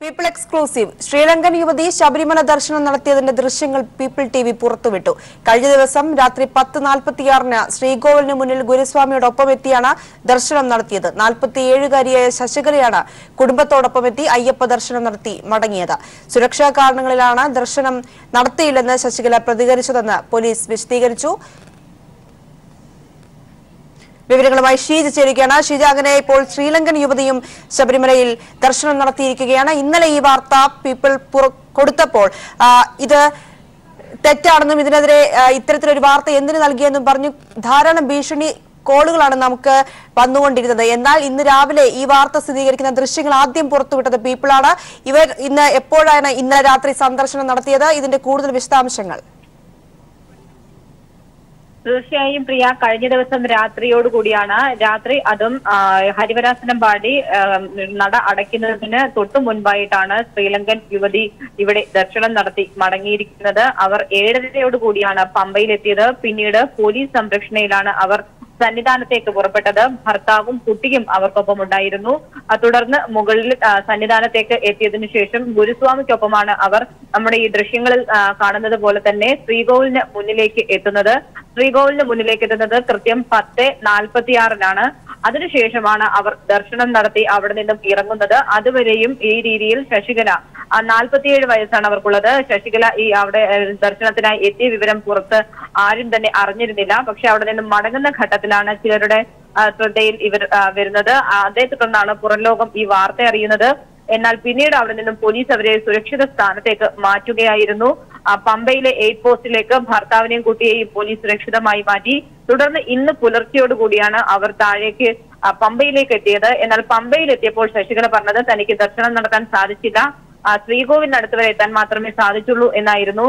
People exclusive Sri Lankan യുവതി ശബരിമല ദർശനം നടത്തിയതിന്റെ ദൃശ്യങ്ങൾ പീപ്പിൾ ടിവി പുറത്തുവിട്ടു. കഴിഞ്ഞ ദിവസം രാത്രി 10:46-ന് ശ്രീകോവിലിന് മുന്നിൽ ഗുരുസ്വാമിയോടൊപ്പം എത്തിയാണ് ദർശനം നടത്തിയത്. 47-കാരിയായ ശശികലയാണ് കുടുംബത്തോടൊപ്പം എത്തി അയ്യപ്പ ദർശനം നടത്തി മടങ്ങിയത്. സുരക്ഷാ കാരണങ്ങളിലാണ് ദർശനം നടത്തിയില്ലെന്ന് ശശികല പ്രതികരിച്ചതെന്ന് പോലീസ് വിശദീകരിച്ചു. വിവരങ്ങളുമായി ഷീജ ചേരുകയാണ്. ഷീജ, അങ്ങനെ ഇപ്പോൾ ശ്രീലങ്കൻ യുവതിയും ശബരിമലയിൽ ദർശനം നടത്തിയിരിക്കുകയാണ്. ഇന്നലെ ഈ വാർത്ത പീപ്പിൾ കൊടുത്തപ്പോൾ ഇത് തെറ്റാണെന്നും ഇതിനെതിരെ ഇത്തരത്തിലൊരു വാർത്ത എന്തിനു നൽകിയെന്നും പറഞ്ഞു ധാരാളം ഭീഷണി കോളുകളാണ് നമുക്ക് വന്നുകൊണ്ടിരുന്നത്. എന്നാൽ ഇന്ന് രാവിലെ ഈ വാർത്ത സ്ഥിരീകരിക്കുന്ന ദൃശ്യങ്ങൾ ആദ്യം പുറത്തുവിട്ടത് പീപ്പിളാണ്. ഇവർ എപ്പോഴാണ് ഇന്നലെ രാത്രി സന്ദർശനം നടത്തിയത്? ഇതിന്റെ കൂടുതൽ വിശദാംശങ്ങൾ. തീർച്ചയായും പ്രിയ, കഴിഞ്ഞ ദിവസം രാത്രിയോടുകൂടിയാണ് അതും ഹരിവരാസനം പാടി നട അടയ്ക്കുന്നതിന് തൊട്ടു മുൻപായിട്ടാണ് ശ്രീലങ്കൻ യുവതി ഇവിടെ ദർശനം നടത്തി മടങ്ങിയിരിക്കുന്നത്. അവർ 7:30-യോടുകൂടിയാണ് പമ്പയിലെത്തിയത്. പിന്നീട് പോലീസ് സംരക്ഷണയിലാണ് അവർ സന്നിധാനത്തേക്ക് പുറപ്പെട്ടത്. ഭർത്താവും കുട്ടിയും അവർക്കൊപ്പം ഉണ്ടായിരുന്നു. തുടർന്ന് മുകളിൽ സന്നിധാനത്തേക്ക് എത്തിയതിനു ശേഷം ഗുരുസ്വാമിക്കൊപ്പമാണ് അവർ നമ്മുടെ ഈ ദൃശ്യങ്ങളിൽ കാണുന്നത് പോലെ തന്നെ ശ്രീകോവിലിന് മുന്നിലേക്ക് എത്തുന്നത്. കൃത്യം 10:46-നാണ്. അതിനുശേഷമാണ് അവർ ദർശനം നടത്തി അവിടെ നിന്നും ഇറങ്ങുന്നത്. അതുവരെയും ഈ രീതിയിൽ ശശികല, 47 വയസ്സാണ് അവർക്കുള്ളത്. ശശികല അവിടെ ദർശനത്തിനായി എത്തിയ വിവരം പുറത്ത് ആരും തന്നെ അറിഞ്ഞിരുന്നില്ല. പക്ഷെ അവിടെ നിന്നും മടങ്ങുന്ന ഘട്ടത്തിലാണ് ചിലരുടെ ശ്രദ്ധയിൽ ഇവർ വരുന്നത്. അതേ തുടർന്നാണ് പുറം ലോകം ഈ വാർത്ത അറിയുന്നത്. എന്നാൽ പിന്നീട് അവിടെ നിന്നും പോലീസ് അവരെ സുരക്ഷിത സ്ഥാനത്തേക്ക് മാറ്റുകയായിരുന്നു. പമ്പയിലെ എയ്ഡ് പോസ്റ്റിലേക്ക് ഭർത്താവിനെയും കുട്ടിയെയും പോലീസ് സുരക്ഷിതമായി മാറ്റി. തുടർന്ന് ഇന്ന് പുലർച്ചെയോടുകൂടിയാണ് അവർ താഴേക്ക് പമ്പയിലേക്ക് എത്തിയത്. എന്നാൽ പമ്പയിലെത്തിയപ്പോൾ ശശികല പറഞ്ഞത് തനിക്ക് ദർശനം നടത്താൻ സാധിച്ചില്ല, ശ്രീകോവിലിനടുത്ത് വരെ എത്താൻ മാത്രമേ സാധിച്ചുള്ളൂ എന്നായിരുന്നു.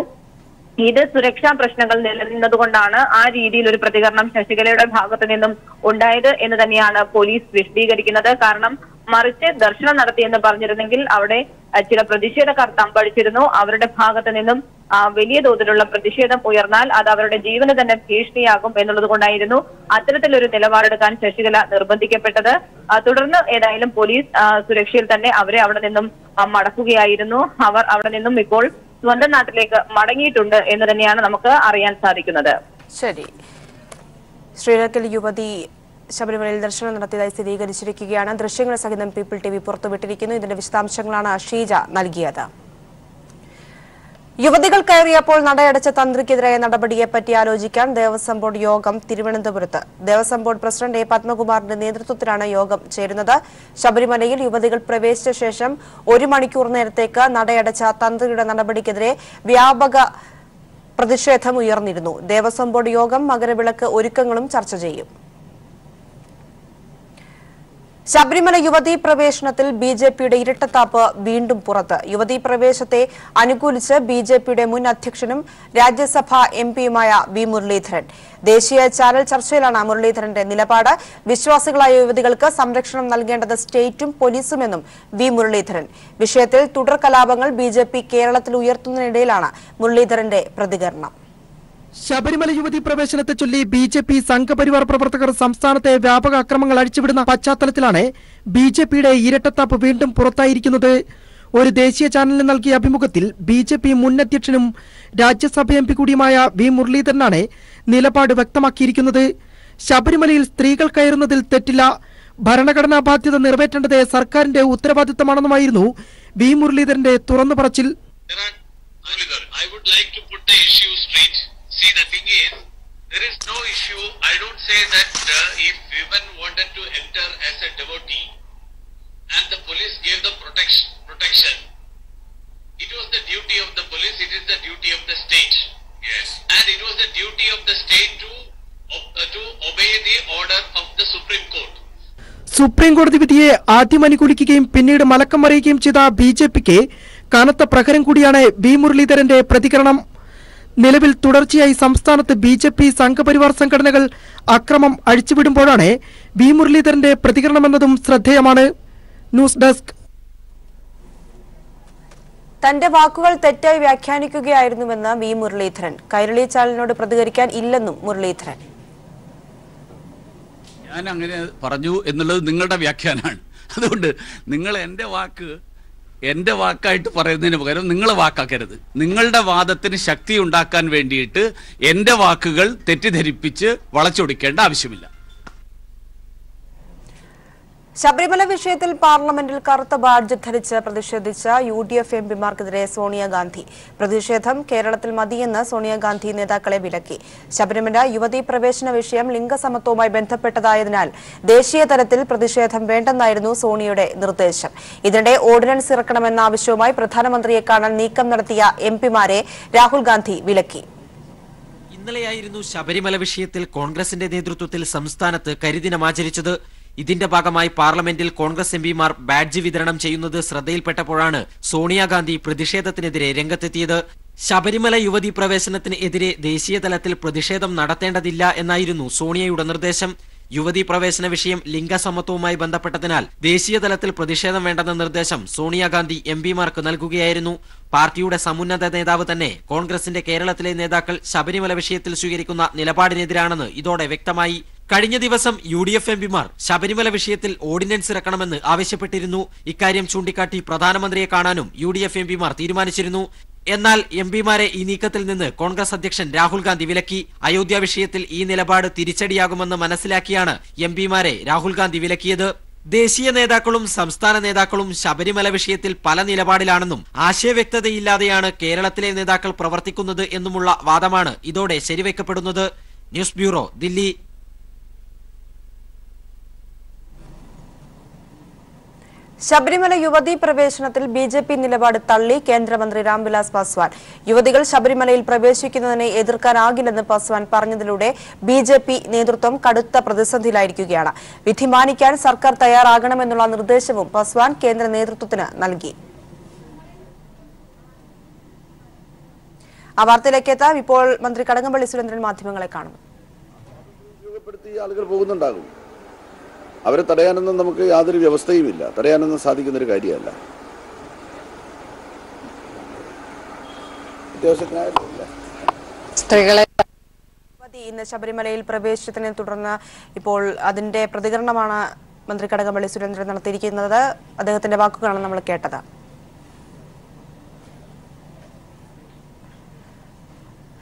ഇത് സുരക്ഷാ പ്രശ്നങ്ങൾ നിലനിന്നതുകൊണ്ടാണ് ആ രീതിയിൽ ഒരു പ്രതികരണം ശശികലയുടെ ഭാഗത്തു നിന്നും ഉണ്ടായത് എന്ന് തന്നെയാണ് പോലീസ് വിശദീകരിക്കുന്നത്. കാരണം മറിച്ച് ദർശനം നടത്തിയെന്ന് പറഞ്ഞിരുന്നെങ്കിൽ അവിടെ ചില പ്രതിഷേധക്കാർ തമ്പടിച്ചിരുന്നു. അവരുടെ ഭാഗത്തു നിന്നും വലിയ തോതിലുള്ള പ്രതിഷേധം ഉയർന്നാൽ അത് അവരുടെ ജീവന് തന്നെ ഭീഷണിയാകും എന്നുള്ളത് കൊണ്ടായിരുന്നു അത്തരത്തിലൊരു നിലപാടെടുക്കാൻ ശശികല നിർബന്ധിക്കപ്പെട്ടത്. തുടർന്ന് ഏതായാലും പോലീസ് സുരക്ഷയിൽ തന്നെ അവരെ അവിടെ നിന്നും മടക്കുകയായിരുന്നു. അവർ അവിടെ നിന്നും ഇപ്പോൾ സ്വന്തം നാട്ടിലേക്ക് മടങ്ങിയിട്ടുണ്ട് എന്ന് തന്നെയാണ് നമുക്ക് അറിയാൻ സാധിക്കുന്നത്. ശരി, ശ്രീലങ്കൻ യുവതി ശബരിമലയിൽ ദർശനം നടത്തിയതായി സ്ഥിരീകരിച്ചിരിക്കുകയാണ്. ദൃശ്യങ്ങൾ സഹിതം പീപ്പിൾ ടിവി പുറത്തുവിട്ടിരിക്കുന്നു. ഇതിന്റെ വിശദാംശങ്ങളാണ് ഷീജ നൽകിയത്. യുവതികൾ കയറിയപ്പോൾ നടയടച്ച തന്ത്രിക്കെതിരായ നടപടിയെപ്പറ്റി ആലോചിക്കാൻ ദേവസ്വം ബോർഡ് യോഗം തിരുവനന്തപുരത്ത്. ദേവസ്വം ബോർഡ് പ്രസിഡന്റ് എ പത്മകുമാറിന്റെ നേതൃത്വത്തിലാണ് യോഗം ചേരുന്നത്. ശബരിമലയിൽ യുവതികൾ പ്രവേശിച്ച ശേഷം 1 മണിക്കൂർ നേരത്തേക്ക് നടയടച്ച തന്ത്രിയുടെ നടപടിക്കെതിരെ വ്യാപക പ്രതിഷേധം ഉയർന്നിരുന്നു. ദേവസ്വം ബോർഡ് യോഗം മകരവിളക്ക് ഒരുക്കങ്ങളും ചർച്ച ചെയ്യും. ശബരിമല യുവതീ പ്രവേശനത്തിൽ ബിജെപിയുടെ ഇരട്ടത്താപ്പ് വീണ്ടും പുറത്ത്. യുവതീ പ്രവേശത്തെ അനുകൂലിച്ച് ബിജെപിയുടെ മുൻ അധ്യക്ഷനും രാജ്യസഭാ എംപിയുമായ വി മുരളീധരൻ. ദേശീയ ചാനൽ ചർച്ചയിലാണ് മുരളീധരന്റെ നിലപാട്. വിശ്വാസികളായ യുവതികൾക്ക് സംരക്ഷണം നൽകേണ്ടത് സ്റ്റേറ്റും പോലീസുമെന്നും വി മുരളീധരൻ. വിഷയത്തിൽ തുടർ കലാപങ്ങൾ ബിജെപി കേരളത്തിൽ ഉയർത്തുന്നതിനിടയിലാണ് മുരളീധരന്റെ പ്രതികരണം. ശബരിമല യുവതി പ്രവേശനത്തെ ചൊല്ലി ബിജെപി സംഘപരിവാർ പ്രവർത്തകർ സംസ്ഥാനത്തെ വ്യാപക അക്രമങ്ങൾ അഴിച്ചുവിടുന്ന പശ്ചാത്തലത്തിലാണ് ബിജെപിയുടെ ഇരട്ടത്താപ്പ് വീണ്ടും പുറത്തായിരിക്കുന്നത്. ഒരു ദേശീയ ചാനലിന് നൽകിയ അഭിമുഖത്തിൽ ബിജെപി മുൻ അധ്യക്ഷനും രാജ്യസഭ എംപി കൂടിയുമായ വി മുരളീധരനാണ് നിലപാട് വ്യക്തമാക്കിയിരിക്കുന്നത്. ശബരിമലയിൽ സ്ത്രീകൾ കയറുന്നതിൽ തെറ്റില്ല, ഭരണഘടനാ ബാധ്യത നിറവേറ്റേണ്ടത് സർക്കാരിന്റെ ഉത്തരവാദിത്തമാണെന്നുമായിരുന്നു വി മുരളീധരന്റെ തുറന്നു പറച്ചിൽ. See, the thing is, there is no issue. I don't say that if women wanted to enter as a devotee and the police gave the protection, it was the duty of the police, it is the duty of the state. Yes. And it was the duty of the state to obey the order of the Supreme Court. Supreme കോടതി വിധിയെ ആദ്യം അനുകൂലിക്കുകയും പിന്നീട് മലക്കം മറിയുകയും ചെയ്ത ബിജെപിക്ക് കനത്ത പ്രഹരം കൂടിയാണ് V മുരളീധരന്റെ പ്രതികരണം. നിലവിൽ തുടർച്ചയായി സംസ്ഥാനത്ത് ബിജെപി സംഘപരിവാർ സംഘടനകൾ അക്രമം അഴിച്ചുവിടുമ്പോഴാണ് വി മുരളീധരന്റെ പ്രതികരണമെന്നതും ശ്രദ്ധേയമാണ്. News desk. തന്റെ വാക്കുകൾ തെറ്റായി വ്യാഖ്യാനിക്കുകയായിരുന്നുവെന്ന് വി മുരളീധരൻ. കൈരളി ചാനലിനോട് പ്രതികരിക്കാൻ ഇല്ലെന്നും മുരളീധരൻ. ഞാൻ അങ്ങനെ പറഞ്ഞു എന്നുള്ളത് നിങ്ങളുടെ വ്യാഖ്യാനമാണ്. അതുകൊണ്ട് നിങ്ങൾ എൻ്റെ വാക്ക് എൻ്റെ വാക്കായിട്ട് പറയുന്നതിന് പകരം നിങ്ങൾ വാക്കാക്കരുത്. നിങ്ങളുടെ വാദത്തിന് ശക്തി ഉണ്ടാക്കാൻ വേണ്ടിയിട്ട് എൻ്റെ വാക്കുകൾ തെറ്റിദ്ധരിപ്പിച്ച് വളച്ചൊടിക്കേണ്ട ആവശ്യമില്ല. ശബരിമല വിഷയത്തിൽ പാർലമെന്റിൽ കറുത്ത ബാഡ്ജ് ധരിച്ച് പ്രതിഷേധിച്ച UDF എംപിമാർക്കെതിരെ സോണിയാഗാന്ധി. പ്രതിഷേധം കേരളത്തിൽ മതിയെന്ന് സോണിയാഗാന്ധി നേതാക്കളെ വിലക്കി. ശബരിമല യുവതീ പ്രവേശന വിഷയം ലിംഗസമത്വവുമായി ബന്ധപ്പെട്ടതായതിനാൽ ദേശീയ തലത്തിൽ പ്രതിഷേധം വേണ്ടെന്നായിരുന്നു സോണിയുടെ നിർദ്ദേശം. ഇതിനിടെ ഓർഡിനൻസ് ഇറക്കണമെന്ന ആവശ്യവുമായി പ്രധാനമന്ത്രിയെ കാണാൻ നീക്കം നടത്തിയ എംപിമാരെ രാഹുൽ ഗാന്ധി വിലക്കി. ഇന്നലെയായിരുന്നു ശബരിമല വിഷയത്തിൽ കോൺഗ്രസിന്റെ നേതൃത്വത്തിൽ സംസ്ഥാനത്ത് കരിദിനം ആചരിച്ചത്. ഇതിന്റെ ഭാഗമായി പാർലമെന്റിൽ കോൺഗ്രസ് എംപിമാർ ബാഡ്ജ് വിതരണം ചെയ്യുന്നത് ശ്രദ്ധയിൽപ്പെട്ടപ്പോഴാണ് സോണിയാഗാന്ധി പ്രതിഷേധത്തിനെതിരെ രംഗത്തെത്തിയത്. ശബരിമല യുവതീ പ്രവേശനത്തിന് എതിരെ ദേശീയ തലത്തിൽ പ്രതിഷേധം നടത്തേണ്ടതില്ല എന്നായിരുന്നു സോണിയയുടെ നിർദ്ദേശം. യുവതീ പ്രവേശന വിഷയം ലിംഗസമത്വവുമായി ബന്ധപ്പെട്ടതിനാൽ ദേശീയ തലത്തിൽ പ്രതിഷേധം വേണ്ടെന്ന നിർദ്ദേശം സോണിയാഗാന്ധി എംപിമാർക്ക് നൽകുകയായിരുന്നു. പാർട്ടിയുടെ സമുന്നത നേതാവ് തന്നെ കോൺഗ്രസിന്റെ കേരളത്തിലെ നേതാക്കൾ ശബരിമല വിഷയത്തിൽ സ്വീകരിക്കുന്ന നിലപാടിനെതിരാണെന്ന് ഇതോടെ വ്യക്തമായി. കഴിഞ്ഞ ദിവസം UDF എംപിമാർ ശബരിമല വിഷയത്തിൽ ഓർഡിനൻസ് ഇറക്കണമെന്ന് ആവശ്യപ്പെട്ടിരുന്നു. ഇക്കാര്യം ചൂണ്ടിക്കാട്ടി പ്രധാനമന്ത്രിയെ കാണാനും UDF എംപിമാർ തീരുമാനിച്ചിരുന്നു. എന്നാൽ എംപിമാരെ ഈ നീക്കത്തിൽ നിന്ന് കോൺഗ്രസ് അധ്യക്ഷൻ രാഹുൽ ഗാന്ധി വിലക്കി. അയോധ്യ വിഷയത്തിൽ ഈ നിലപാട് തിരിച്ചടിയാകുമെന്ന് മനസ്സിലാക്കിയാണ് എംപിമാരെ രാഹുൽ ഗാന്ധി വിലക്കിയത്. ദേശീയ നേതാക്കളും സംസ്ഥാന നേതാക്കളും ശബരിമല വിഷയത്തിൽ പല നിലപാടിലാണെന്നും ആശയവ്യക്തതയില്ലാതെയാണ് കേരളത്തിലെ നേതാക്കൾ പ്രവർത്തിക്കുന്നത് എന്നുമുള്ള വാദമാണ് ഇതോടെ ശരിവെക്കപ്പെടുന്നത്. News bureau, Delhi. ശബരിമല യുവതീ പ്രവേശനത്തിൽ BJP നിലപാട് തള്ളി കേന്ദ്രമന്ത്രി രാംവിലാസ് പാസ്വാൻ. യുവതികൾ ശബരിമലയിൽ പ്രവേശിക്കുന്നതിനെ എതിർക്കാനാകില്ലെന്ന് പാസ്വാൻ പറഞ്ഞതിലൂടെ BJP നേതൃത്വം കടുത്ത പ്രതിസന്ധിയിലായിരിക്കുകയാണ്. വിധി മാനിക്കാൻ സർക്കാർ തയ്യാറാകണമെന്നുള്ള നിർദ്ദേശവും പാസ്വാൻ കേന്ദ്ര നേതൃത്വത്തിന് നൽകി. ആ വാർത്തയിലേക്ക് എത്താം. ഇപ്പോൾ മന്ത്രി കടകംപള്ളി സുരേന്ദ്രൻ മാധ്യമങ്ങളെ കാണുന്നു. ആളുകൾ പോകുന്നുണ്ടാകും. അവരെ തടയാനൊന്നും നമുക്ക് യാതൊരു വ്യവസ്ഥയുമില്ല. തടയാനൊന്നും സാധിക്കുന്നൊരു കാര്യമല്ല. സ്ത്രീകളെ ഇന്ന് ശബരിമലയിൽ പ്രവേശനത്തിനെ തുടർന്ന് ഇപ്പോൾ അതിന്റെ പ്രതികരണമാണ് മന്ത്രി കടകംപള്ളി സുരേന്ദ്രൻ നടത്തിയിരിക്കുന്നത്. അദ്ദേഹത്തിന്റെ വാക്കുകളാണ് നമ്മൾ കേട്ടത്.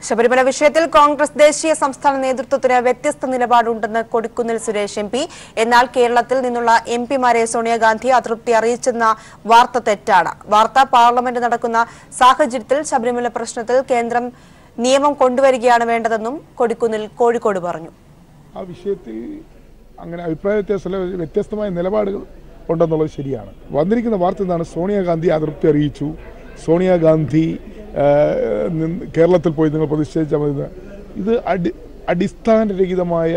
ശബരിമല വിഷയത്തിൽ കോൺഗ്രസ് ദേശീയ സംസ്ഥാന നേതൃത്വത്തിന് വ്യത്യസ്ത നിലപാടുണ്ടെന്ന് കൊടിക്കുന്നിൽ സുരേഷ് MP. എന്നാൽ കേരളത്തിൽ നിന്നുള്ള എംപിമാരെ സോണിയാഗാന്ധി അതൃപ്തി അറിയിച്ചെന്ന വാർത്ത തെറ്റാണ്. വാർത്ത പാർലമെന്റ് നടക്കുന്ന സാഹചര്യത്തിൽ ശബരിമല പ്രശ്നത്തിൽ കേന്ദ്രം നിയമം കൊണ്ടുവരികയാണ് വേണ്ടതെന്നും കൊടിക്കുന്നിൽ കോഴിക്കോട് പറഞ്ഞു. ആ വിഷയത്തിൽ അങ്ങനെ അഭിപ്രായ വ്യത്യസ്തമായ നിലപാടുകൾ ഉണ്ടെന്നുള്ളത് ശരിയാണ്. വന്നിരിക്കുന്ന വാർത്ത എന്താണ്? സോണിയാഗാന്ധി അതൃപ്തി അറിയിച്ചു. സോണിയാഗാന്ധി കേരളത്തിൽ പോയി നിങ്ങൾ പ്രതിഷേധിച്ചാൽ മതി. ഇത് അടിസ്ഥാനരഹിതമായ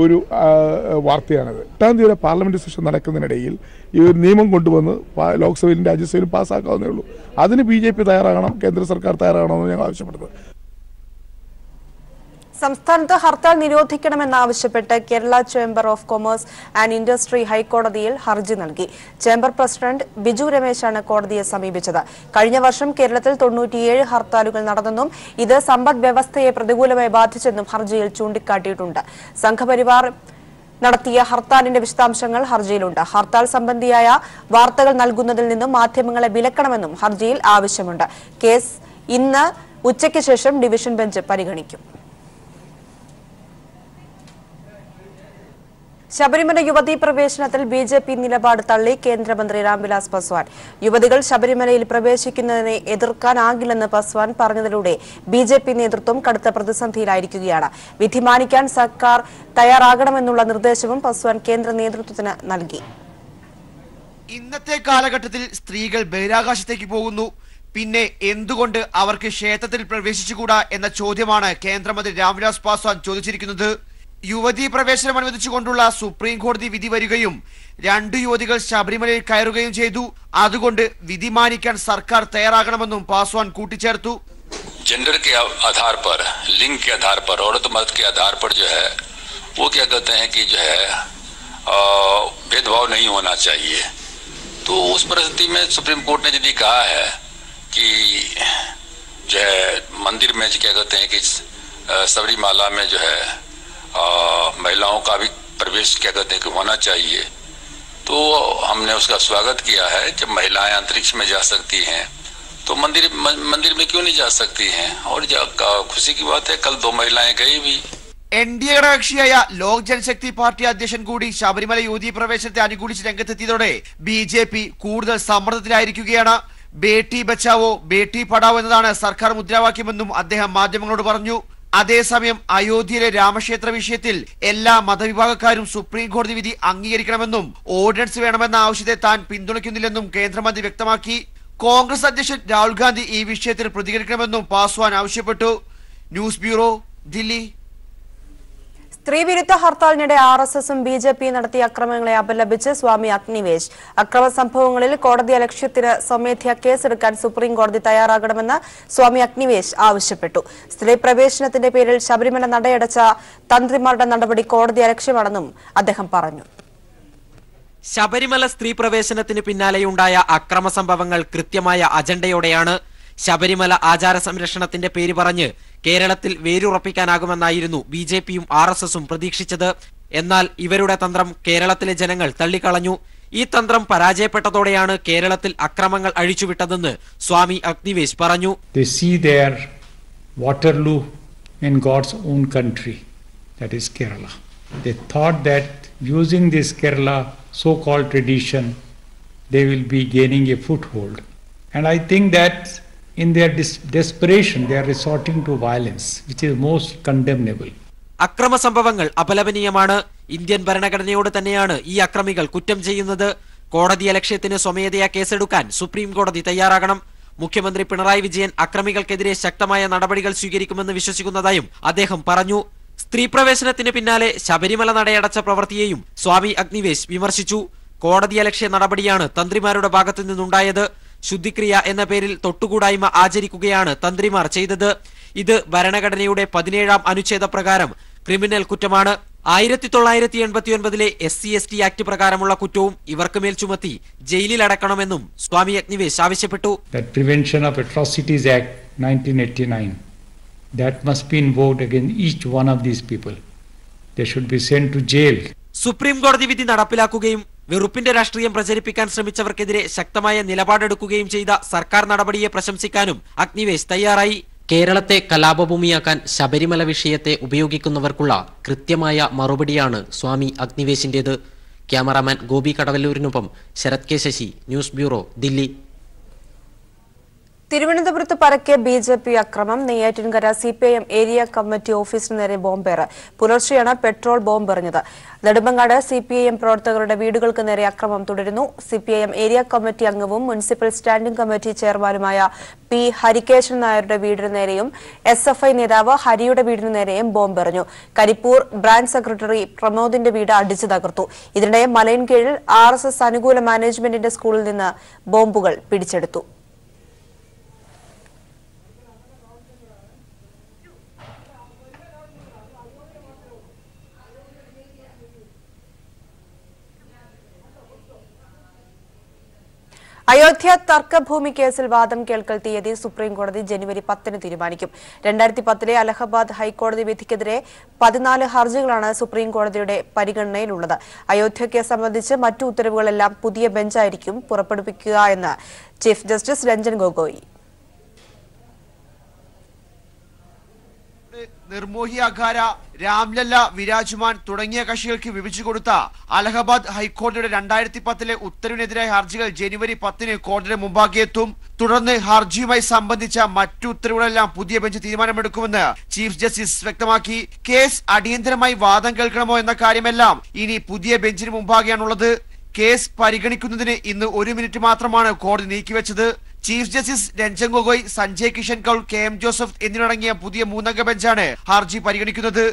ഒരു വാർത്തയാണിത്. 8-ാം തീയതി വരെ പാർലമെന്റ് സെഷൻ നടക്കുന്നതിനിടയിൽ ഈ ഒരു നിയമം കൊണ്ടുവന്ന് ലോക്സഭയിലും രാജ്യസഭയിലും പാസ്സാക്കാവുന്നേ ഉള്ളൂ. അതിന് BJP തയ്യാറാകണം, കേന്ദ്ര സർക്കാർ തയ്യാറാകണമെന്ന് ഞങ്ങൾ ആവശ്യപ്പെടുന്നത്. സംസ്ഥാനത്ത് ഹർത്താൽ നിരോധിക്കണമെന്നാവശ്യപ്പെട്ട് Kerala chamber of commerce and industry ഹൈക്കോടതിയിൽ ഹർജി നൽകി. ചേംബർ പ്രസിഡന്റ് ബിജു രമേശാണ് കോടതിയെ സമീപിച്ചത്. കഴിഞ്ഞ വർഷം കേരളത്തിൽ 97 ഹർത്താലുകൾ നടന്നെന്നും ഇത് സമ്പദ് വ്യവസ്ഥയെ പ്രതികൂലമായി ബാധിച്ചെന്നും ഹർജിയിൽ ചൂണ്ടിക്കാട്ടിയിട്ടുണ്ട്. സംഘപരിവാർ നടത്തിയ ഹർത്താലിന്റെ വിശദാംശങ്ങൾ ഹർജിയിലുണ്ട്. ഹർത്താൽ സംബന്ധിയായ വാർത്തകൾ നൽകുന്നതിൽ നിന്നും മാധ്യമങ്ങളെ വിലക്കണമെന്നും ഹർജിയിൽ ആവശ്യമുണ്ട്. കേസ് ഇന്ന് ഉച്ചയ്ക്ക് ശേഷം ഡിവിഷൻ ബെഞ്ച് പരിഗണിക്കും. ശബരിമല യുവതീ പ്രവേശനത്തിൽ BJP നിലപാട് തള്ളി കേന്ദ്രമന്ത്രി രാംവിലാസ് പാസ്വാൻ. യുവതികൾ ശബരിമലയിൽ പ്രവേശിക്കുന്നതിനെ എതിർക്കാനാകില്ലെന്ന് പാസ്വാൻ പറഞ്ഞതിലൂടെ BJP നേതൃത്വം കടുത്ത പ്രതിസന്ധിയിലായിരിക്കുകയാണ്. വിധി മാനിക്കാൻ സർക്കാർ തയ്യാറാകണമെന്നുള്ള നിർദ്ദേശവും പാസ്വാൻ കേന്ദ്ര നേതൃത്വത്തിന് നൽകി. ഇന്നത്തെ കാലഘട്ടത്തിൽ സ്ത്രീകൾ ബഹിരാകാശത്തേക്ക് പോകുന്നു. പിന്നെ എന്തുകൊണ്ട് അവർക്ക് ക്ഷേത്രത്തിൽ പ്രവേശിച്ചുകൂടാ എന്ന ചോദ്യമാണ് കേന്ദ്രമന്ത്രി രാംവിലാസ് പാസ്വാൻ ചോദിച്ചിരിക്കുന്നത്. യുവതീ പ്രവേശനം അനുവദിച്ചുകൊണ്ടുള്ള സുപ്രീം കോടതി വിധി വരികയും 2 യുവതികൾ ശബരിമലയിൽ കയറുകയും ചെയ്തു. അതുകൊണ്ട് വിധി മാനിക്കാൻ സർക്കാർ തയ്യാറാകണമെന്നും പാസ്വാൻ കൂട്ടിച്ചേർത്തു. जेंडर के आधार पर, लिंग के आधार पर, औरत मर्द के आधार पर जो है वो क्या कहते हैं कि जो है भेदभाव नहीं होना चाहिए. तो उस परिस्थिति में सुप्रीम कोर्ट ने यदि कहा है कि जो है मंदिर में क्या कहते हैं कि सबरीमाला में जो है महिलाओं का भी प्रवेश क्या कहते हैं कि होना चाहिए, तो हमने उसका स्वागत किया है। जब महिलाएं अंतरिक्ष में जा सकती हैं तो मंदिर में क्यों नहीं जा सकती हैं? और खुशी की बात है, कल 2 महिलाएं गई भी। NDA ഘടകകക്ഷിയായ ലോക് ജനശക്തി പാർട്ടി അധ്യക്ഷൻ കൂടി ശബരിമല യുവതീ പ്രവേശനത്തെ അനുകൂലിച്ച് രംഗത്തെത്തിയതോടെ BJP കൂടുതൽ സമ്മർദ്ദത്തിലായിരിക്കുകയാണ്. ബേട്ടി ബച്ചാവോ ബേട്ടി പഠാവോ എന്നതാണ് സർക്കാർ മുദ്രാവാക്യമെന്നും അദ്ദേഹം മാധ്യമങ്ങളോട് പറഞ്ഞു. അതേസമയം അയോധ്യയിലെ രാമക്ഷേത്ര വിഷയത്തിൽ എല്ലാ മതവിഭാഗക്കാരും സുപ്രീം കോടതി വിധി അംഗീകരിക്കണമെന്നും ഓർഡിനൻസ് വേണമെന്ന ആവശ്യത്തെ താൻ പിന്തുണയ്ക്കുന്നില്ലെന്നും കേന്ദ്രമന്ത്രി വ്യക്തമാക്കി. കോൺഗ്രസ് അധ്യക്ഷൻ രാഹുൽ ഗാന്ധി ഈ വിഷയത്തിൽ പ്രതികരിക്കണമെന്നും പാസ്വാൻ ആവശ്യപ്പെട്ടു. News bureau, Delhi. സ്ത്രീവിരുദ്ധ ഹർത്താലിനിടെ RSSും BJPയും നടത്തിയ അക്രമങ്ങളെ അപലപിച്ച് സ്വാമി അഗ്നിവേശ്. അക്രമ സംഭവങ്ങളിൽ കോടതിയലക്ഷ്യത്തിന് സ്വമേധയാ കേസെടുക്കാൻ സുപ്രീം കോടതി തയ്യാറാകണമെന്ന് സ്വാമി അഗ്നിവേശ് ആവശ്യപ്പെട്ടു. സ്ത്രീ പ്രവേശനത്തിന്റെ പേരിൽ ശബരിമല നടയടച്ച തന്ത്രിമാരുടെ നടപടി കോടതിയലക്ഷ്യമാണെന്നും അദ്ദേഹം പറഞ്ഞു. ശബരിമല സ്ത്രീ പ്രവേശനത്തിന് പിന്നാലെയുണ്ടായ അക്രമ സംഭവങ്ങൾ കൃത്യമായ അജണ്ടയോടെയാണ്. ശബരിമല ആചാര സംരക്ഷണത്തിന്റെ പേര് പറഞ്ഞ് കേരളത്തിൽ വേരുറപ്പിക്കാനാകുമെന്നായിരുന്നു BJPയും RSSും പ്രതീക്ഷിച്ചത്. എന്നാൽ ഇവരുടെ തന്ത്രം കേരളത്തിലെ ജനങ്ങൾ തള്ളിക്കളഞ്ഞു. ഈ തന്ത്രം പരാജയപ്പെട്ടതോടെയാണ് കേരളത്തിൽ അക്രമങ്ങൾ അഴിച്ചുവിട്ടതെന്ന് സ്വാമി അഗ്നിവേശ് പറഞ്ഞു. They see their Waterloo in God's own country, that is Kerala. They thought that using this Kerala so-called tradition, they will be gaining a foothold. And I think that in their desperation, they are resorting to violence, which is most condemnable. അക്രമ സംഭവങ്ങൾ അപലപനീയമാണ്. Indian ഭരണഘടനയോട് തന്നെയാണ് ഈ അക്രമികൾ കുറ്റം ചെയ്യുന്നത്. കോടതിയലക്ഷ്യത്തിന് സ്വമേധയാ കേസെടുക്കാൻ supreme കോടതി തയ്യാറാകണം. മുഖ്യമന്ത്രി പിണറായി വിജയൻ അക്രമികൾക്കെതിരെ ശക്തമായ നടപടികൾ സ്വീകരിക്കുമെന്ന് വിശ്വസിക്കുന്നതായും അദ്ദേഹം പറഞ്ഞു. സ്ത്രീ പ്രവേശനത്തിന് പിന്നാലെ ശബരിമല നടയടച്ച പ്രവൃത്തിയെയും സ്വാമി അഗ്നിവേശ് വിമർശിച്ചു. കോടതിയലക്ഷ്യ നടപടിയാണ് തന്ത്രിമാരുടെ ഭാഗത്തു നിന്നുണ്ടായത്. ശുദ്ധിക്രിയ എന്ന പേരിൽ തൊട്ടുകൂടായ്മ ആചരിക്കുകയാണ് തന്ത്രിമാർ ചെയ്തത്. ഇത് ഭരണഘടനയുടെ 17ാം അനുച്ഛേദ പ്രകാരം ക്രിമിനൽ കുറ്റമാണ്. 1989 SC/ST ആക്ട് പ്രകാരമുള്ള കുറ്റവും ഇവർക്ക് മേൽ ചുമത്തി ജയിലിൽ അടക്കണമെന്നും സ്വാമി അഗ്നിവേശ് ആവശ്യപ്പെട്ടു. That Prevention of Atrocities Act 1989, that must be invoked against each one of these people. They should be sent to jail. Supreme കോടതി വിധി നടപ്പിലാക്കുകയും വെറുപ്പിന്റെ രാഷ്ട്രീയം പ്രചരിപ്പിക്കാൻ ശ്രമിച്ചവർക്കെതിരെ ശക്തമായ നിലപാടെടുക്കുകയും ചെയ്ത സർക്കാർ നടപടിയെ പ്രശംസിക്കാനും അഗ്നിവേശ് തയ്യാറായി. കേരളത്തെ കലാപഭൂമിയാക്കാൻ ശബരിമല വിഷയത്തെ ഉപയോഗിക്കുന്നവർക്കുള്ള കൃത്യമായ മറുപടിയാണ് സ്വാമി അഗ്നിവേശിന്റേത്. ക്യാമറാമാൻ ഗോപി കടവല്ലൂരിനൊപ്പം Sarath K Sasi, news bureau, Delhi. തിരുവനന്തപുരത്ത് പരക്കെ BJP അക്രമം. നെയ്യാറ്റിൻകര CPIM ഏരിയ കമ്മിറ്റി ഓഫീസിന് നേരെ ബോംബേറ്. പുലർച്ചെയാണ് പെട്രോൾ ബോംബെറിഞ്ഞത്. നെടുമങ്ങാട് CPIM പ്രവർത്തകരുടെ വീടുകൾക്ക് നേരെ അക്രമം തുടരുന്നു. CPIM ഏരിയ കമ്മിറ്റി അംഗവും മുനിസിപ്പൽ സ്റ്റാൻഡിംഗ് കമ്മിറ്റി ചെയർമാനുമായ P. ഹരികേശൻ നായരുടെ വീടിന് നേരെയും SFI നേതാവ് ഹരിയുടെ വീടിന് നേരെയും ബോംബെറിഞ്ഞു. കരിപ്പൂർ ബ്രാഞ്ച് സെക്രട്ടറി പ്രമോദിന്റെ വീട് അടിച്ചു തകർത്തു. ഇതിനിടെ മലയൻകീഴിൽ RSS അനുകൂല മാനേജ്മെന്റിന്റെ സ്കൂളിൽ നിന്ന് ബോംബുകൾ പിടിച്ചെടുത്തു. അയോധ്യ തർക്കഭൂമി കേസിൽ വാദം കേൾക്കൽ തീയതി സുപ്രീംകോടതി ജനുവരി 10 തീരുമാനിക്കും. 2010 അലഹബാദ് ഹൈക്കോടതി വിധിക്കെതിരെ 14 ഹർജികളാണ് സുപ്രീംകോടതിയുടെ പരിഗണനയിലുള്ളത്. അയോധ്യ കേസ് സംബന്ധിച്ച് മറ്റു ഉത്തരവുകളെല്ലാം പുതിയ ബെഞ്ചായിരിക്കും പുറപ്പെടുവിക്കുക എന്ന് ചീഫ് ജസ്റ്റിസ് രഞ്ജൻ ഗൊഗോയി. നിർമോഹി അഖാര, രാംലല്ല, വിരാജുമാൻ തുടങ്ങിയ കക്ഷികൾക്ക് വിഭജിച്ചു കൊടുത്ത അലഹബാദ് ഹൈക്കോടതിയുടെ 2010 ഉത്തരവിനെതിരായ ഹർജികൾ ജനുവരി 10 കോടതിയുടെ മുമ്പാകെ എത്തും. തുടർന്ന് ഹർജിയുമായി സംബന്ധിച്ച മറ്റു ഉത്തരവുകളെല്ലാം പുതിയ ബെഞ്ച് തീരുമാനമെടുക്കുമെന്ന് ചീഫ് ജസ്റ്റിസ് വ്യക്തമാക്കി. കേസ് അടിയന്തരമായി വാദം കേൾക്കണമോ എന്ന കാര്യമെല്ലാം ഇനി പുതിയ ബെഞ്ചിന് മുമ്പാകെയാണുള്ളത്. കേസ് പരിഗണിക്കുന്നതിന് ഇന്ന് 1 മിനിറ്റ് മാത്രമാണ് കോടതി നീക്കിവെച്ചത്. ചീഫ് ജസ്റ്റിസ് രഞ്ജൻ ഗൊഗോയ്, സഞ്ജയ് കിഷൻ കൌൾ, KM ജോസഫ് എന്നിവരടങ്ങിയ പുതിയ 3-അംഗ ബെഞ്ചാണ് ഹർജി പരിഗണിക്കുന്നത്.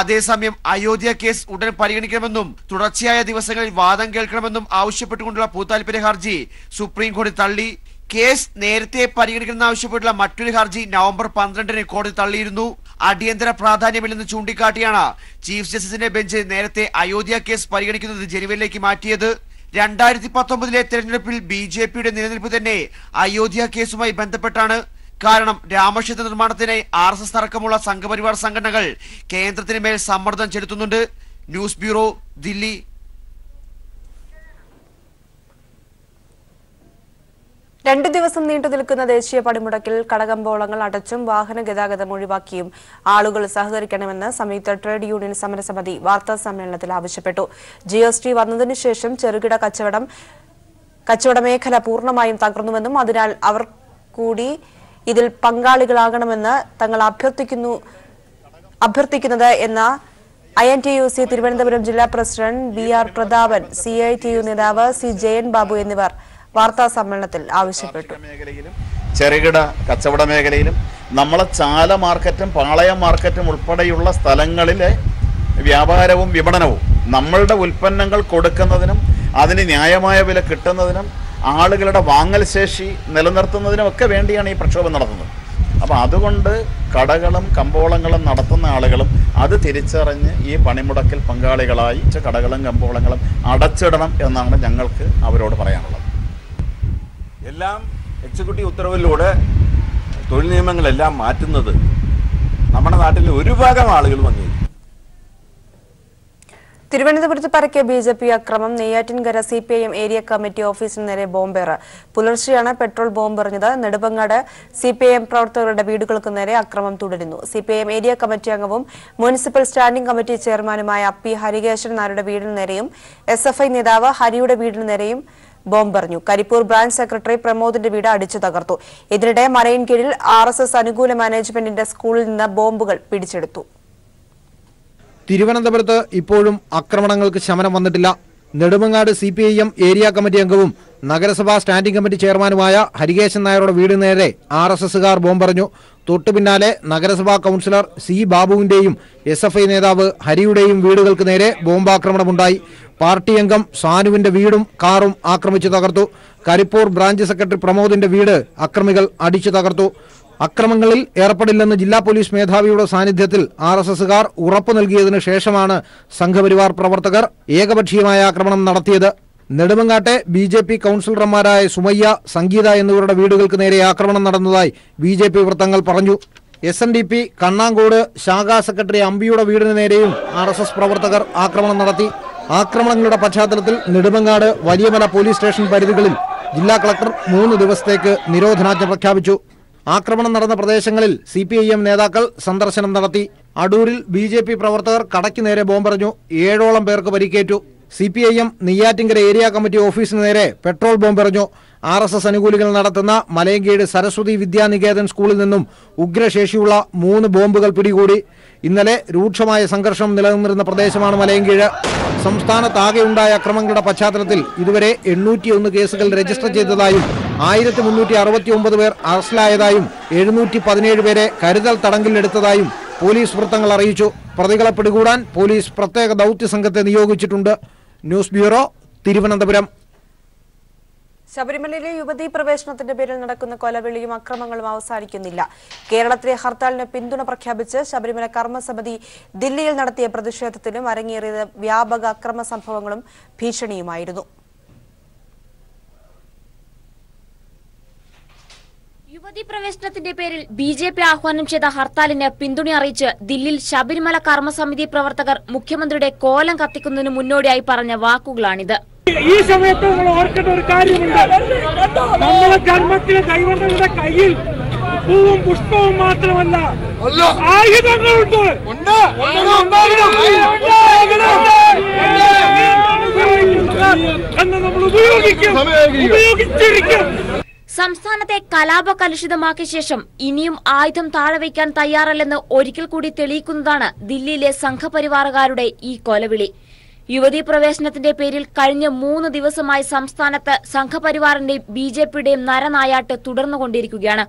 അതേസമയം അയോധ്യ കേസ് ഉടൻ പരിഗണിക്കണമെന്നും തുടർച്ചയായ ദിവസങ്ങളിൽ വാദം കേൾക്കണമെന്നും ആവശ്യപ്പെട്ടുകൊണ്ടുള്ള പൊതുതാൽപര്യ ഹർജി സുപ്രീം കോടതി തള്ളി. കേസ് നേരത്തെ പരിഗണിക്കണമെന്നാവശ്യപ്പെട്ടുള്ള മറ്റൊരു ഹർജി നവംബർ 12 കോടതി തള്ളിയിരുന്നു. അടിയന്തര പ്രാധാന്യമില്ലെന്ന് ചൂണ്ടിക്കാട്ടിയാണ് ചീഫ് ജസ്റ്റിസിന്റെ ബെഞ്ച് നേരത്തെ അയോധ്യ കേസ് പരിഗണിക്കുന്നത് ജനുവരിയിലേക്ക് മാറ്റിയത്. 2019 തെരഞ്ഞെടുപ്പിൽ BJPയുടെ നിലനിൽപ്പ് തന്നെ അയോധ്യ കേസുമായി ബന്ധപ്പെട്ടാണ്. കാരണം രാമക്ഷേത്ര നിർമ്മാണത്തിനായി RSS അടക്കമുള്ള സംഘപരിവാർ സംഘടനകൾ കേന്ദ്രത്തിന് മേൽ സമ്മർദ്ദം ചെലുത്തുന്നുണ്ട്. News bureau, Delhi. 2 ദിവസം നീണ്ടു നിൽക്കുന്ന ദേശീയ പണിമുടക്കിൽ കടകമ്പോളങ്ങൾ അടച്ചും വാഹന ഗതാഗതം ഒഴിവാക്കിയും ആളുകൾ സഹകരിക്കണമെന്ന് സംയുക്ത ട്രേഡ് യൂണിയൻ സമരസമിതി വാർത്താ സമ്മേളനത്തിൽ ആവശ്യപ്പെട്ടു. GST വന്നതിനു ശേഷം ചെറുകിട കച്ചവട മേഖല പൂർണ്ണമായും തകർന്നുവെന്നും അതിനാൽ അവർ കൂടി ഇതിൽ പങ്കാളികളാകണമെന്ന് തങ്ങൾ അഭ്യർത്ഥിക്കുന്നത് എന്ന INTUC തിരുവനന്തപുരം ജില്ലാ പ്രസിഡന്റ് BR പ്രതാപൻ, CITU നേതാവ് C ജയൻ ബാബു എന്നിവർ വാർത്താ സമ്മേളനത്തിൽ ആവശ്യപ്പെട്ടു. ചെറുകിട കച്ചവട മേഖലയിലും നമ്മളെ ചാല മാർക്കറ്റും പാളയം മാർക്കറ്റും ഉൾപ്പെടെയുള്ള സ്ഥലങ്ങളിലെ വ്യാപാരവും വിപണനവും നമ്മളുടെ ഉൽപ്പന്നങ്ങൾ കൊടുക്കുന്നതിനും അതിന് ന്യായമായ വില കിട്ടുന്നതിനും ആളുകളുടെ വാങ്ങൽ ശേഷി നിലനിർത്തുന്നതിനും ഒക്കെ വേണ്ടിയാണ് ഈ പ്രക്ഷോഭം നടത്തുന്നത്. അപ്പോൾ അതുകൊണ്ട് കടകളും കമ്പോളങ്ങളും നടത്തുന്ന ആളുകളും അത് തിരിച്ചറിഞ്ഞ് ഈ പണിമുടക്കിൽ പങ്കാളികളായി കടകളും കമ്പോളങ്ങളും അടച്ചിടണം എന്നാണ് ഞങ്ങൾക്ക് അവരോട് പറയാനുള്ളത്. എല്ലാം എക്സിക്യൂട്ടീവ് ഉത്തരവിലൂടെ തൊഴിൽ നിയമങ്ങളെല്ലാം മാറ്റുന്നത് നമ്മുടെ നാട്ടിൽ ഒരു ഭാഗം ആളുകൾ വന്നു. തിരുവനന്തപുരത്ത് പരക്കെ BJP അക്രമം. നെയ്യാറ്റിൻകര CPIM ഏരിയ കമ്മിറ്റി ഓഫീസിന് നേരെ ബോംബേറ്. പുലർച്ചെയാണ് പെട്രോൾ ബോംബെറിഞ്ഞത്. നെടുമങ്ങാട് CPIM പ്രവർത്തകരുടെ വീടുകൾക്ക് നേരെ അക്രമം തുടരുന്നു. CPIM ഏരിയ കമ്മിറ്റി അംഗവും മുനിസിപ്പൽ സ്റ്റാൻഡിംഗ് കമ്മിറ്റി ചെയർമാനുമായ P ഹരികേശൻ നായരുടെ വീടിന് നേരെയും SFI നേതാവ് ഹരിയുടെ വീടിന് നേരെയും ബോംബെറിഞ്ഞു. കരിപ്പൂർ ബ്രാഞ്ച് സെക്രട്ടറി പ്രമോദിന്റെ വീട് അടിച്ചു തകർത്തു. ഇതിനിടെ മലയൻകീഴിൽ RSS അനുകൂല മാനേജ്മെന്റിന്റെ സ്കൂളിൽ നിന്ന് ബോംബുകൾ പിടിച്ചെടുത്തു. തിരുവനന്തപുരത്ത് ഇപ്പോഴും ആക്രമണങ്ങൾക്ക് ശമനം വന്നിട്ടില്ല. നെടുമങ്ങാട് CPIM ഏരിയ കമ്മിറ്റി അംഗവും നഗരസഭാ സ്റ്റാൻഡിംഗ് കമ്മിറ്റി ചെയർമാനുമായ ഹരികേശൻ നായരുടെ വീടിന് നേരെ RSSകാർ ബോംബെറിഞ്ഞു. തൊട്ടുപിന്നാലെ നഗരസഭാ കൌൺസിലർ C ബാബുവിന്റെയും SFI നേതാവ് ഹരിയുടെയും വീടുകൾക്ക് നേരെ ബോംബാക്രമണമുണ്ടായി. പാർട്ടി അംഗം സാനുവിന്റെ വീടും കാറും ആക്രമിച്ചു തകർത്തു. കരിപ്പൂർ ബ്രാഞ്ച് സെക്രട്ടറി പ്രമോദിന്റെ വീട് അക്രമികൾ അടിച്ചു തകർത്തു. അക്രമങ്ങളിൽ ഏർപ്പെടില്ലെന്ന് ജില്ലാ പോലീസ് മേധാവിയുടെ സാന്നിധ്യത്തിൽ RSSകാർ ഉറപ്പു നൽകിയതിനു ശേഷമാണ് സംഘപരിവാർ പ്രവർത്തകർ ഏകപക്ഷീയമായ ആക്രമണം നടത്തിയത്. നെടുമങ്ങാട്ടെ BJP കൌൺസിലർമാരായ സുമയ്യ, സംഗീത എന്നിവരുടെ വീടുകൾക്ക് നേരെ ആക്രമണം നടന്നതായി BJP വൃത്തങ്ങൾ പറഞ്ഞു. SNDP കണ്ണാങ്കോട് ശാഖാ സെക്രട്ടറി അമ്പിയുടെ വീടിന് നേരെയും RSS പ്രവർത്തകർ ആക്രമണം നടത്തി. ആക്രമണങ്ങളുടെ പശ്ചാത്തലത്തിൽ നെടുമങ്ങാട് വലിയമല പോലീസ് സ്റ്റേഷൻ പരിധികളിൽ ജില്ലാ കളക്ടർ 3 ദിവസത്തേക്ക് നിരോധനാജ്ഞ പ്രഖ്യാപിച്ചു. ആക്രമണം നടന്ന പ്രദേശങ്ങളിൽ CPIM നേതാക്കൾ സന്ദർശനം നടത്തി. അടൂരിൽ BJP പ്രവർത്തകർ കടയ്ക്ക് നേരെ ബോംബെറിഞ്ഞു. 7ഓളം പേർക്ക് പരിക്കേറ്റു. CPIM നെയ്യാറ്റിൻകര ഏരിയ കമ്മിറ്റി ഓഫീസിന് നേരെ പെട്രോൾ ബോംബെറിഞ്ഞു. RSS അനുകൂലികൾ നടത്തുന്ന മലയങ്കീട് സരസ്വതി വിദ്യാനികേതൻ സ്കൂളിൽ നിന്നും ഉഗ്രശേഷിയുള്ള 3 ബോംബുകൾ പിടികൂടി. ഇന്നലെ രൂക്ഷമായ സംഘർഷം നിലനിന്നിരുന്ന പ്രദേശമാണ് മലയങ്കീഴ്. സംസ്ഥാനത്താകെയുണ്ടായ അക്രമങ്ങളുടെ പശ്ചാത്തലത്തിൽ ഇതുവരെ 801 കേസുകൾ രജിസ്റ്റർ ചെയ്തതായും 1369 പേർ അറസ്റ്റിലായതായും 717 പേരെ കരുതൽ തടങ്കലിലെടുത്തതായും പോലീസ് വൃത്തങ്ങൾ അറിയിച്ചു. പ്രതികളെ പിടികൂടാൻ പോലീസ് പ്രത്യേക ദൌത്യ സംഘത്തെ നിയോഗിച്ചിട്ടുണ്ട്. News bureau, Thiruvananthapuram. ശബരിമലയിലെ യുവതീ പ്രവേശനത്തിന്റെ പേരിൽ നടക്കുന്ന കൊലവിളിയും അക്രമങ്ങളും അവസാനിക്കുന്നില്ല. കേരളത്തിലെ ഹർത്താലിന് പിന്തുണ പ്രഖ്യാപിച്ച് ശബരിമല കർമ്മസമിതി ദില്ലിയിൽ നടത്തിയ പ്രതിഷേധത്തിലും അരങ്ങേറിയത് വ്യാപക അക്രമ സംഭവങ്ങളും ഭീഷണിയുമായിരുന്നു. യുവതീ പ്രവേശനത്തിന്റെ പേരിൽ BJP ആഹ്വാനം ചെയ്ത ഹർത്താലിന് പിന്തുണ അറിയിച്ച് ദില്ലിയിൽ ശബരിമല കർമ്മസമിതി പ്രവർത്തകർ മുഖ്യമന്ത്രിയുടെ കോലം കത്തിക്കുന്നതിന് മുന്നോടിയായി പറഞ്ഞ വാക്കുകളാണിത്. ഈ സമയത്ത് നമ്മൾ ഓർക്കേണ്ട ഒരു കാര്യമുണ്ട്. നമ്മളെ ജന്മത്തിലെ ദൈവങ്ങളുടെ കയ്യിൽ പൂവും പുഷ്പവും മാത്രമല്ല ആയുധങ്ങളുണ്ട്. എന്ന് നമ്മൾ ഉപയോഗിച്ചിരിക്കും. സംസ്ഥാനത്തെ കലാപ കലുഷിതമാക്കിയ ശേഷം ഇനിയും ആയുധം താഴെ വയ്ക്കാൻ തയ്യാറല്ലെന്ന് ഒരിക്കൽ കൂടി തെളിയിക്കുന്നതാണ് ദില്ലിയിലെ സംഘപരിവാറുകാരുടെ ഈ കൊലവിളി. യുവതീ പ്രവേശനത്തിന്റെ പേരിൽ കഴിഞ്ഞ 3 ദിവസമായി സംസ്ഥാനത്ത് സംഘപരിവാറിന്റെയും BJPയുടെയും നരനായാട്ട് തുടർന്നുകൊണ്ടിരിക്കുകയാണ്.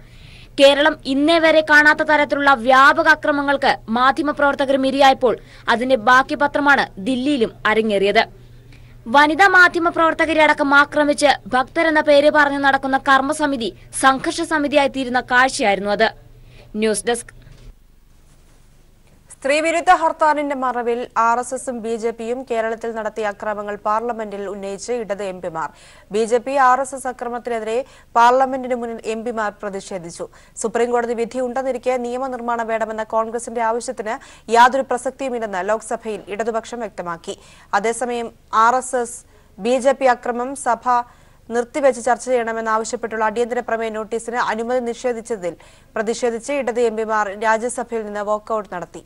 കേരളം ഇന്നേ വരെ കാണാത്ത തരത്തിലുള്ള വ്യാപക അക്രമങ്ങൾക്ക് മാധ്യമപ്രവർത്തകരും ഇരയായപ്പോൾ അതിന്റെ ബാക്കി പത്രമാണ് ദില്ലിയിലും അരങ്ങേറിയത്. വനിതാ മാധ്യമ പ്രവർത്തകരെ അടക്കം ആക്രമിച്ച് ഭക്തരെന്ന പേര് പറഞ്ഞു നടക്കുന്ന കർമ്മസമിതി സംഘർഷ സമിതിയായി തീരുന്ന കാഴ്ചയായിരുന്നു അത്. News desk. സ്ത്രീവിരുദ്ധ ഹർത്താലിന്റെ മറവിൽ RSSും BJPയും കേരളത്തിൽ നടത്തിയ അക്രമങ്ങൾ പാർലമെന്റിൽ ഉന്നയിച്ച് ഇടത് MPമാർ. BJP RSS അക്രമത്തിനെതിരെ പാർലമെന്റിന് മുന്നിൽ MPമാർ പ്രതിഷേധിച്ചു. സുപ്രീംകോടതി വിധി ഉണ്ടെന്നിരിക്കെ നിയമനിർമ്മാണം വേണമെന്ന കോൺഗ്രസിന്റെ ആവശ്യത്തിന് യാതൊരു പ്രസക്തിയുമില്ലെന്ന് ലോക്സഭയിൽ ഇടതുപക്ഷം വ്യക്തമാക്കി. അതേസമയം RSS BJP അക്രമം സഭ നിർത്തിവെച്ച് ചർച്ച ചെയ്യണമെന്നാവശ്യപ്പെട്ടുള്ള അടിയന്തര പ്രമേയ നോട്ടീസിന് അനുമതി നിഷേധിച്ചതിൽ പ്രതിഷേധിച്ച് ഇടത് എംപിമാർ രാജ്യസഭയിൽ നിന്ന് വാക്കൌട്ട് നടത്തി.